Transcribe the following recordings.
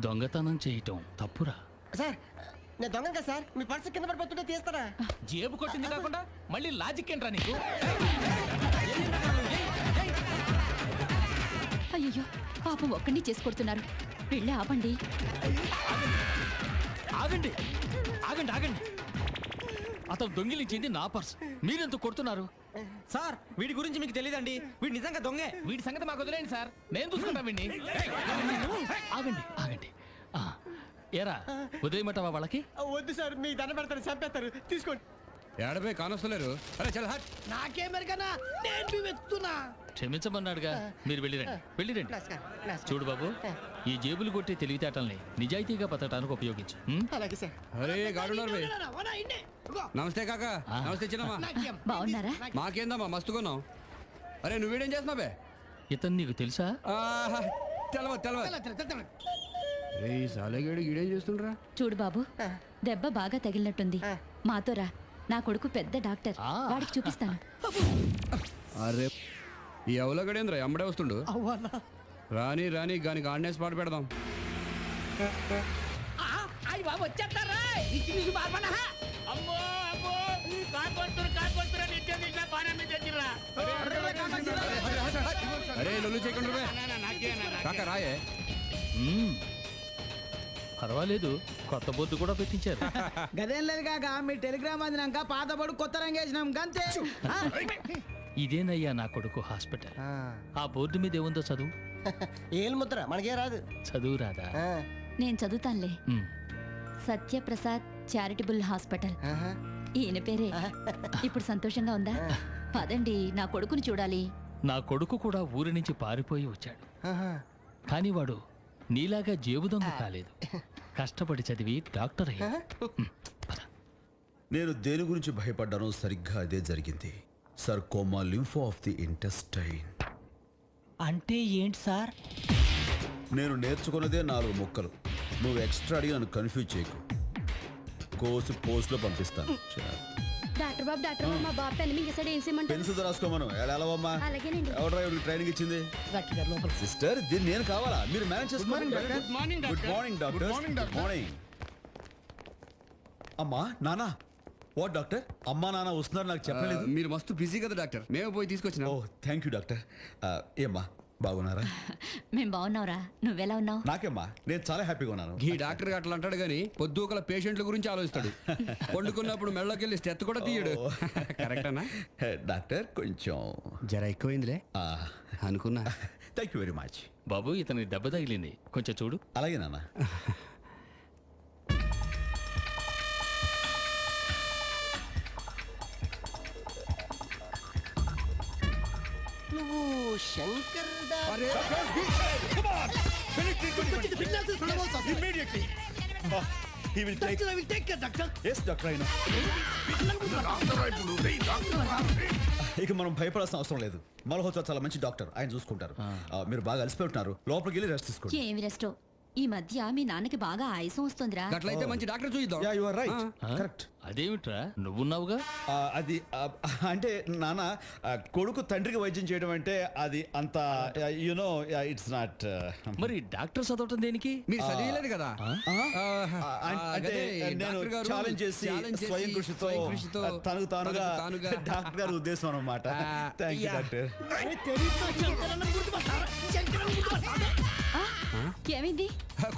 దొంగతనం చేయటం తప్పురా. సార్ నేను దొంగ కదా సార్, మీ పర్సు కింద పడిపోతుంటే తీస్తారా? జేబు కొట్టింది కాకుండా మళ్ళీ లాజిక్ ఏంట్రా నీకు? అయ్యో పాపం ఒక్కడిని చేసి కొడుతున్నారు, వెళ్ళి ఆపండి. ఆగండి ఆగండి ఆగండి, అతను దొంగిలించింది నా పర్స్, మీరెందుకు కొడుతున్నారు? సార్ వీడి గురించి మీకు తెలియదండి, వీడు నిజంగా దొంగే. వీడి సంగతి మాకు వదిలేండి సార్, నేను చూసుకుంటా వీడిని. ఆగండి ఆగండి. ఏరా వదిలేయమంటావా వాళ్ళకి? వద్దు సార్, మీకు దండ పెడతారు, చంపేస్తారు, తీసుకోండి. ఏడపై కానొస్తలేరు. అరే చల్ హట్. నాకేమెరకనా, నేను వెతున్నా. క్షమించమన్నాడుగా, మీరు వెళ్ళిరండి వెళ్ళిరండి. చూడు బాబు, ఈ జేబులు కొట్టే తెలివితేటల్ని నిజాయితీగా బతకడానికి ఉపయోగించు. అలాగే సార్. అరే గాడున్నారు బే. నమస్తే కాకా. నమస్తే చిన్నమ్మా. బాగున్నారా? మాకేందమ్మా మస్తుకున్నాం. అరే నువ్వేడేం చేస్తున్నావు బే? ఇతను నీకు తెలుసా? తెలవదు. రే సాలెగాడు ఈడేం చేస్తుండ్రా? చూడు బాబు, దెబ్బ బాగా తగిలినట్టుంది, మాతో రా. నా కొడుకు పెద్ద డాక్టర్, వాడికి చూపిస్తాను. అరే ఈ అవలగడేంద్ర అమ్మడే వస్తుండు. రాని రాని గాని గాడినేసి పాటు పెడదాం. అరే లొల్లు చేయకుండా కాక రాయే. పర్వాలేదు, కొత్త బొద్దు కూడా పెట్టించారు. గదేం లేదు కాక, మీ టెలిగ్రామ్ అందినాక పాత పడు కొత్త రంగేసినాం గంతే. ఇదేనయ్యా నా కొడుకు హాస్పిటల్. ఆ బోర్డు మీద ఏముందో చదువు. ఏలు ముద్ర మనకే రాదు. చదువు రాదా? నేను చదువుతానులే. సత్యప్రసాద్ చారిటబుల్ హాస్పిటల్, ఈయన పేరే. ఇప్పుడు సంతోషంగా ఉందా? పదండి, నా కొడుకుని చూడాలి. నా కొడుకు కూడా ఊరి నుంచి పారిపోయి వచ్చాడు, కానీ వాడు నీలాగా జేబు దొంగ కాలేదు, కష్టపడి చదివి డాక్టర్ అయ్యాడు. నేను దేని గురించి భయపడ్డానో సరిగ్గా అదే జరిగింది. Sarcoma lympho of the intestine. అంటే ఏంటి సార్? నేను నేర్చుకున్నదే 4 ముక్కలు. నువ్వు ఎక్స్ట్రా అడిగి నన్ను కన్ఫ్యూజ్ చేయకు. కోసి పోస్ట్లో పంపిస్తాను. డాక్టర్ బాబు మా బాబు పెన్ మింగేసాడు, ఏం చేయమంటారు? పెన్సిల్ రాసుకోమను. ఎలావమ్మా? అలాగేనండి. ఎవడ్రా ఎవరికి ట్రైనింగ్ ఇచ్చింది? సిస్టర్, దీన్ని నేను కావాలా? మీరు మేనేజ్ చేసుకోండి. Good morning doctor. Good morning. అమ్మా నానా. What doctor? అమ్మా నాన్న వస్తున్నారు, నాకు చెప్పలేదు. మీరు మస్తు బిజీ కదా డాక్టర్, మేము పోయి తీసుకొచ్చినా. ఓ థ్యాంక్ యూ డాక్టర్. ఏమ్మా బాగున్నారా? మేం బాగున్నావురా, నువ్వెలా ఉన్నావు? నాకేమ్మా, నేను చాలా హ్యాపీగా ఉన్నాను. ఈ డాక్టర్ అట్లా అంటాడు గానీ పొద్దు ఒకల పేషెంట్ల గురించి ఆలోచిస్తాడు. పండుకున్నప్పుడు మెళ్ళకి వెళ్ళి స్టెత్ కూడా తీయడు. కరెక్టనా డాక్టర్? కొంచెం జర ఎక్కువైందిలే అనుకున్నా. Thank you very much. బాబు, ఇతని దెబ్బ తగిలింది, కొంచెం చూడు. అలాగే నాన్న. నువ్వు శంకర్ ఇక మనం భయపడాల్సిన అవసరం లేదు. మల్హోత్రా చాలా మంచి డాక్టర్, ఆయన చూసుకుంటారు. మీరు బాగా అలసిపోతున్నారు, లోపలికి వెళ్ళి రెస్ట్ తీసుకోండి. ఏమి రెస్టో, ఈ మధ్య మీ నాన్నకి బాగా ఆయాసం వస్తుందిరా. అట్లయితే మంచి డాక్టర్ చూద్దాం. Yeah you are right. Correct. అదేమిట్రా నువ్వున్నావుగా? అది అంటే నాన్న, కొడుకు తండ్రికి వైద్యం చేయడం అంటే అది అంత యునో ఇట్స్ నాట్. మరి డాక్టర్ చదవటం దేనికి? మీరు చదివలేదు కదా. అంటే నేను ఛాలెంజ్ చేసి స్వయం కృషితో తనకు తానుగా డాక్టర్ గారి ఉద్దేశం అన్నమాట. Thank you doctor. ఏమైంది?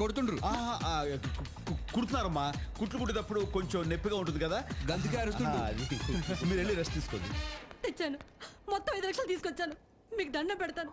కొడుతుండ్రు. కుడుతున్నారమ్మా. కుట్లు కుట్టేటప్పుడు కొంచెం నొప్పిగా ఉంటుంది కదా, గంతికి అరుస్తుండ్రు. మీరు వెళ్ళి రెస్ట్ తీసుకోండి. తెచ్చాను, మొత్తం 5 లక్షలు తీసుకొచ్చాను, మీకు దండం పెడతాను,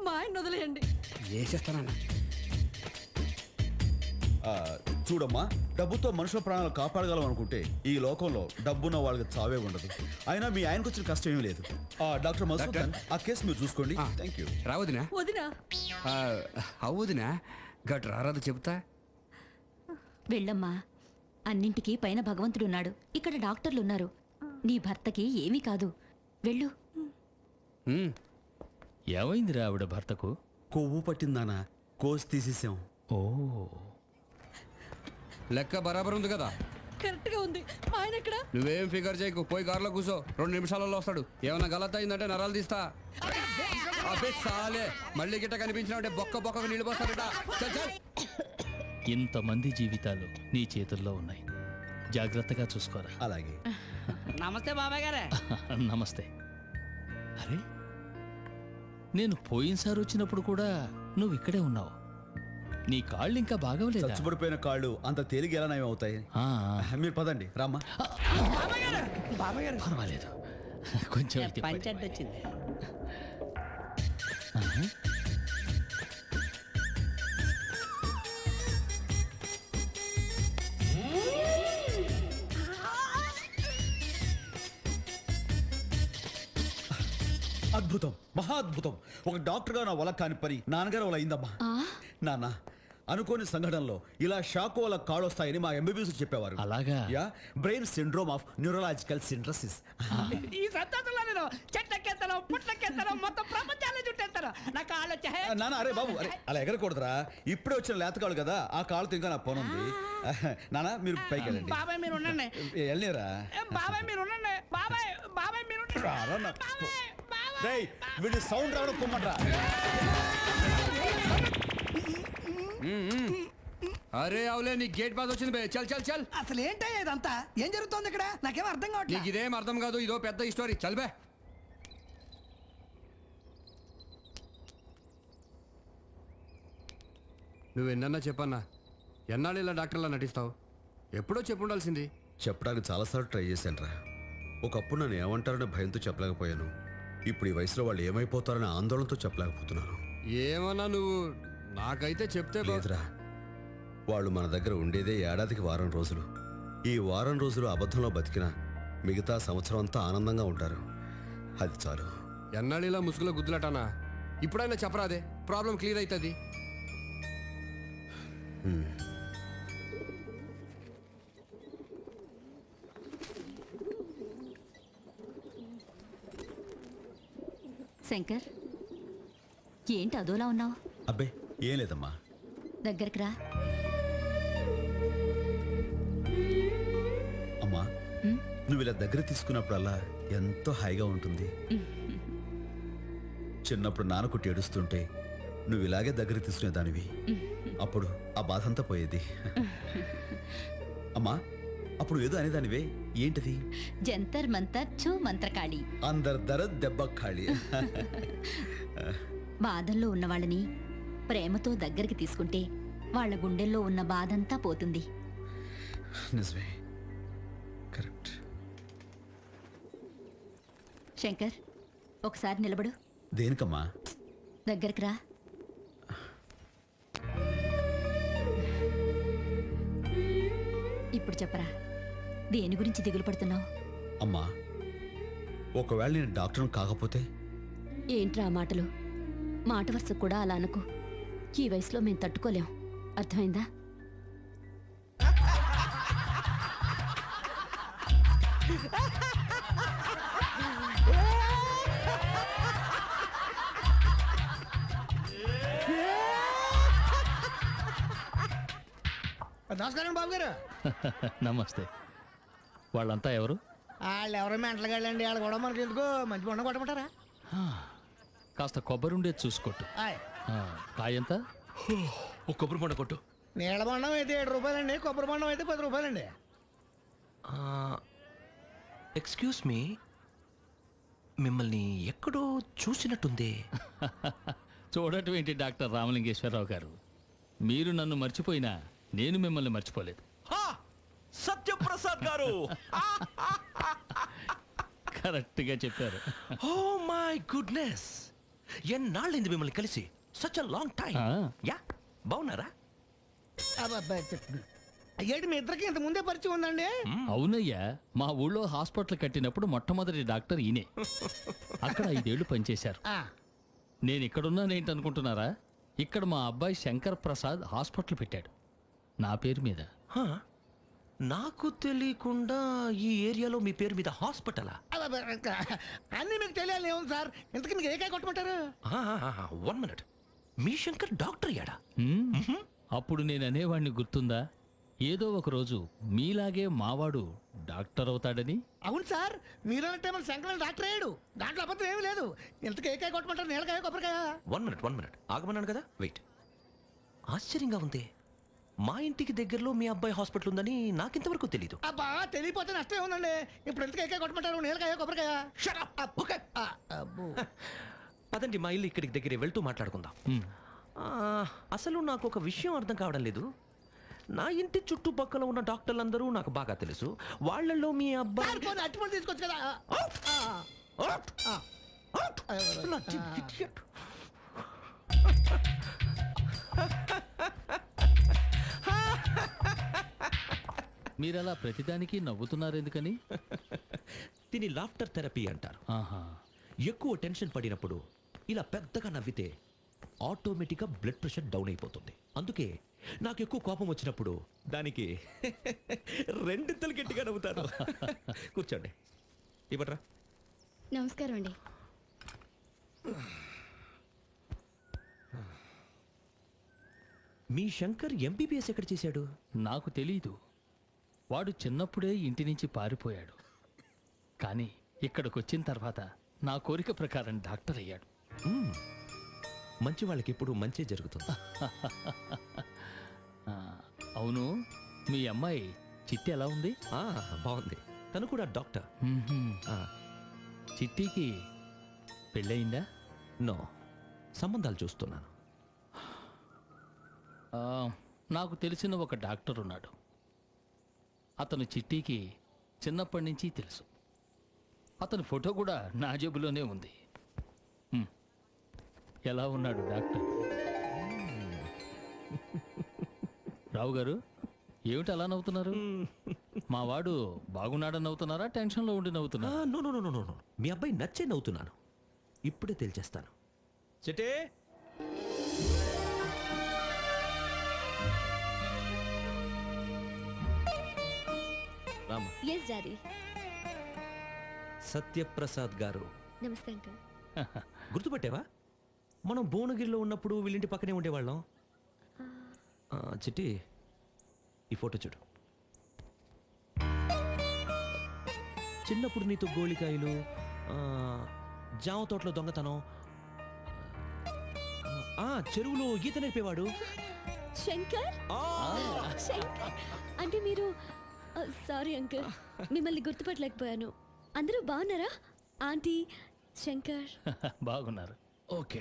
మా ఆయన వదిలేయండి. చేసేస్తానన్నా. చూడమ్మా, డబ్బుతో మనుషుల ప్రాణాలు కాపాడగలం అనుకుంటే ఈ లోకంలో డబ్బున్న వాళ్ళకి చావే ఉండదు. అయినా మీ ఆయనకు వచ్చిన కష్టం ఏమీ లేదు. డాక్టర్ మధుసూదన్, ఆ కేసు మీరు చూసుకోండి. Thank you. రావద్దునా? వదినా అవుదునా? గట్ రారాదు చెబుతా. వెళ్ళమ్మా, అన్నింటికీ పైన భగవంతుడున్నాడు, ఇక్కడ డాక్టర్లున్నారు. నీ భర్తకి ఏమీ కాదు, వెళ్ళు. ఏమైందిరా ఆవిడ భర్తకు? కొవ్వు పట్టిందానా, కోసి తీసేసాం. ఓ, లెక్క బరాబర్ ఉంది కదా? కరెక్ట్ గా ఉంది. మా ఆయన ఎక్కడ? నువ్వేం ఫిగర్ చేయకు, పోయి కారులో కూర్చో, 2 నిమిషాలలో వస్తాడు. ఏమన్నా గలత్ అయిందంటే నరాలు తీస్తా. అబ్బే సాలే మళ్ళీ గిట్ట కనిపించినా బొక్క బొక్క నీళ్ళు పోస్తారట. చల్ చల్. ఇంతమంది జీవితాలు నీ చేతుల్లో ఉన్నాయి, జాగ్రత్తగా చూసుకోరా. అలాగే. నమస్తే బాబాయ్ గారే. నమస్తే. అరే, నేను పోయినసారి వచ్చినప్పుడు కూడా నువ్వు ఇక్కడే ఉన్నావు. నీ కాళ్ళు ఇంకా బాగవలేదా? చచ్చుబడిపోయిన కాళ్ళు అంత తేలిక ఎలా నయం అవుతాయి? ఆ, మీరు పదండి రామ్మా. పర్వాలేదు, కొంచెం అయితే పడి. పంచండి వచ్చింది. అద్భుతం, మహా అద్భుతం. ఒక డాక్టర్ గా నా వల్ల కాని పని నాన్నగారు వల్ల అయిందమ్మా. నాన్న, అనుకోని సంఘటనలో ఇలా షాక్ వల్ల కాళ్ళు వస్తాయని మా ఎంబీబీఎస్ చెప్పేవారు. అలాగా? Yeah, brain syndrome of neurological syndrosis. ఈ సంతోషంలో నేను చెట్లకెత్తాను, పుట్లకెత్తాను, మొత్తం ప్రపంచాన్ని చుట్టేస్తాను. నా కాళ్ళు వచ్చాయి. నాన్న, అరే బాబు, అరే అలా ఎగరకూడదురా. ఇప్పుడే వచ్చిన లేత కాళ్ళు కదా, ఆ కాళ్ళతో ఇంకా నా పని ఉంది. నాన్న, మీరు పైకి వెళ్ళండి. బాబాయ్ మీరు ఉండండి. వెళ్ళిరా. బాబాయ్ మీరు ఉండండి. బాబాయ్ బాబాయ్ మీరు ఉండండి. రేయ్, వీడి సౌండ్ రావడం కుమ్మంట్రా. అరే అవులే, నీ గేట్ పాస్ వచ్చింది బే. చల్ చల్ చల్. అసలు ఏంటయ్యా ఇదంతా? ఏం జరుగుతోంది ఇక్కడ? నాకేం అర్థం కావట్లేదు. నీకు ఇదేం అర్థం కాదు, ఇదో పెద్ద స్టోరీ. చల్ బే. నువ్వు ఎన్నన్నా చెప్పన్నా, ఎన్నాళ్ళు ఇలా డాక్టర్లా నటిస్తావు? ఎప్పుడో చెప్పుండాల్సింది. చెప్పడానికి చాలాసార్లు ట్రై చేశాను రా. ఒకప్పుడు నన్ను ఏమంటారనే భయంతో చెప్పలేకపోయాను. ఇప్పుడు ఈ వయసులో వాళ్ళు ఏమైపోతారనే ఆందోళనతో చెప్పలేకపోతున్నాను. ఏమన్నా నువ్వు నాకైతే చెప్తే లేదురా, వాళ్ళు మన దగ్గర ఉండేదే ఏడాదికి వారం రోజులు. ఈ వారం రోజులు అబద్ధంలో బతికినా మిగతా సంవత్సరం అంతా ఆనందంగా ఉంటారు. అది చాలు. ఎన్నాళ్ళు ఇలా ముసుగులో గుద్దులటానా? ఇప్పుడైనా చెప్పరాదే, ప్రాబ్లం క్లియర్ అవుతుంది. శంకర్, ఏంటి అదోలా ఉన్నావు? అబ్బే ఏం లేదమ్మా. దగ్గరికి రా. అమ్మా, నువ్వు ఇలా దగ్గర తీసుకున్నప్పుడల్లా ఎంతో హాయిగా ఉంటుంది. చిన్నప్పుడు నాన్న కొట్టి ఏడుస్తుంటే నువ్వు ఇలాగే దగ్గర తీసుకునేదానివి. అప్పుడు ఆ బాధ అంతా పోయేది. అమ్మా, అప్పుడు ఏదో అనేదానివే, ఏంటిది? జంతర్ మంతర్ ఛూ మంత్రకాళి. అందరి ధర దెబ్బ ఖాళీ. బాధల్లో ఉన్న వాళ్ళని ప్రేమతో దగ్గరికి తీసుకుంటే వాళ్ళ గుండెల్లో ఉన్న బాధంతా పోతుంది. నిజమే, కరెక్ట్. శంకర్, ఒకసారి నిలబడు. దేనికమ్మా? దగ్గరికి రా. ఇప్పుడు చెప్పరా, దేని గురించి దిగులు పడుతున్నావు? అమ్మా, ఒకవేళ నేను డాక్టర్ని కాకపోతే? ఏంట్రా మాటలు? మాట వరుసకు కూడా అలా అనుకో. ఈ వయసులో మేము తట్టుకోలేం, అర్థమైందా? నమస్కారం బాబు గారు. నమస్తే. వాళ్ళంతా ఎవరు? వాళ్ళు ఎవరో మెంటలు గాళ్ళండి. వాళ్ళు కూడా మనకి ఎందుకు మంచి బొండ కొట్టమంటారా? కాస్త కొబ్బరి ఉండేది చూసుకోట్టు. ఆయ్, కాయంత ఒక కొబ్బరి బొండ కొట్టు. నీళ్ళ బొండం అయితే 7 రూపాయలండి, కొబ్బరి బొండం అయితే 10 రూపాయలండి. ఎక్స్క్యూజ్ మీ, మిమ్మల్ని ఎక్కడో చూసినట్టుంది. చూడటం ఏంటి డాక్టర్ రామలింగేశ్వరరావు గారు, మీరు నన్ను మర్చిపోయినా నేను మిమ్మల్ని మర్చిపోలేదు. సత్యప్రసాద్ గారు! కరెక్ట్గా చెప్పారు. ఓ మై గుడ్నెస్, ఎన్నాళ్ళైంది మిమ్మల్ని కలిసి? Such a long time. Yeah, బాగున్నారా? ఏంటి మీ ఇద్దరికి ఇంత ముందే పరిచయం ఉందండి? అవునయ్యా, మా ఊళ్ళో హాస్పిటల్ కట్టినప్పుడు మొట్టమొదటి డాక్టర్ ఈయనే. అక్కడ 5 ఏళ్లు పనిచేశారు. నేను ఇక్కడున్నానేంటనుకుంటున్నారా? ఇక్కడ మా అబ్బాయి శంకర్ ప్రసాద్ హాస్పిటల్ పెట్టాడు నా పేరు మీద. నాకు తెలియకుండా ఈ ఏరియాలో మీ పేరు మీద హాస్పిటలా? అన్నీ మీకు తెలియాలి ఏముంది సార్? ఇంతకీ మీకు ఏకాయ కొట్టమంటారు? 1 మినిట్, మీ శంకర్ డాక్టర్ యాడా? అప్పుడు నేను అనేవాడిని గుర్తుందా? ఏదో ఒక రోజు మీలాగే మావాడు డాక్టర్ అవుతాడని. అవును సార్, మీరన్నట్టే మన శంకరన్ డాక్టర్ అయ్యాడు. దాంట్లో అబద్ధం ఏమీ లేదు. ఇంతకు ఏకాయ కొట్టమంటారు, నీళ్ళకాయ కొబ్బరికాయ. 1 minute ఆగమన్నాను కదా, వెయిట్. ఆశ్చర్యంగా ఉంది, మా ఇంటికి దగ్గరలో మీ అబ్బాయి హాస్పిటల్ ఉందని నాకింతవరకు తెలీదు. అబ్బా, తెలియపోతే నష్టం ఏముందండి. ఇప్పుడు ఎందుకు ఏకాయ కొట్టమంటారు, నీళ్ళకాయ కొబ్బరికాయ. ఓకే, పదండి మా ఇల్లు ఇక్కడికి దగ్గరే, వెళ్తూ మాట్లాడుకుందాం. అసలు నాకు ఒక విషయం అర్థం కావడం లేదు. నా ఇంటి చుట్టుపక్కల ఉన్న డాక్టర్లందరూ నాకు బాగా తెలుసు. వాళ్ళల్లో మీ అబ్బాయి అట్టుపడి తీసుకోవచ్చు కదా. మీరలా ప్రతిదానికి నవ్వుతున్నారు ఎందుకని? దీని లాఫ్టర్ థెరపీ అంటారు. ఆహా. ఎక్కువ టెన్షన్ పడినప్పుడు ఇలా పెద్దగా నవ్వితే ఆటోమేటిక్గా బ్లడ్ ప్రెషర్ డౌన్ అయిపోతుంది. అందుకే నాకు ఎక్కువ కోపం వచ్చినప్పుడు దానికి రెండింతలు గట్టిగా నవ్వుతారు. కూర్చోండి, ఇవ్వట్రా. నమస్కారం అండి. మీ శంకర్ ఎంబీబీఎస్ ఎక్కడ చేశాడు? నాకు తెలీదు. వాడు చిన్నప్పుడే ఇంటి నుంచి పారిపోయాడు. కానీ ఇక్కడికి వచ్చిన తర్వాత నా కోరిక ప్రకారం డాక్టర్ అయ్యాడు. మంచి వాళ్ళకి ఎప్పుడు మంచి జరుగుతుంది. అవును, మీ అమ్మాయి చిట్టి ఎలా ఉంది? బాగుంది, తను కూడా డాక్టర్. చిట్టికి పెళ్ళయిందా? నో, సంబంధాలు చూస్తున్నాను. నాకు తెలిసిన ఒక డాక్టర్ ఉన్నాడు. అతను చిట్టికి చిన్నప్పటి నుంచి తెలుసు. అతని ఫోటో కూడా నా జేబులోనే ఉంది. ఎలా ఉన్నాడు డాక్టర్? రావు గారు, ఏమిటి అలా నవ్వుతున్నారు? మా వాడు బాగున్నాడని నవ్వుతున్నారా, టెన్షన్లో ఉండి నవ్వుతున్నారా? No no no no no, మీ అబ్బాయి నచ్చే నవ్వుతున్నాను. ఇప్పుడే తేల్చేస్తాను. చెటే రామ. Yes daddy. సత్యప్రసాద్ గారు. నమస్తే అంకుల్. గుర్తుపట్టావా? మనం భువనగిరిలో ఉన్నప్పుడు వీళ్ళింటి పక్కనే ఉండేవాళ్ళం. చిట్టి, ఈ ఫోటో చూడు. చిన్నప్పుడు నీతో గోళికాయలు, జామ తోటలో దొంగతనం, చెరువులో ఈత నేర్పేవాడు. శంకర్. శంకర్ అంటే మీరు? సారీ అంకుల్, మిమ్మల్ని గుర్తుపట్టలేకపోయాను. అందరూ బాగున్నారా? ఆంటీ, శంకర్ బాగున్నారు. ఓకే,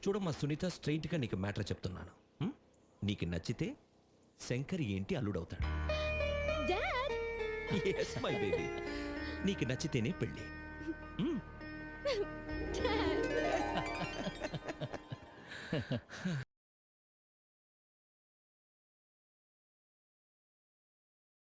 చూడమ్మా సునీత, స్ట్రైట్గా నీకు మ్యాటర్ చెప్తున్నాను. నీకు నచ్చితే శంకర్ ఏంటి అల్లుడవుతాడు. డాడ్. Yes, my baby. నీకు నచ్చితేనే పెళ్ళి.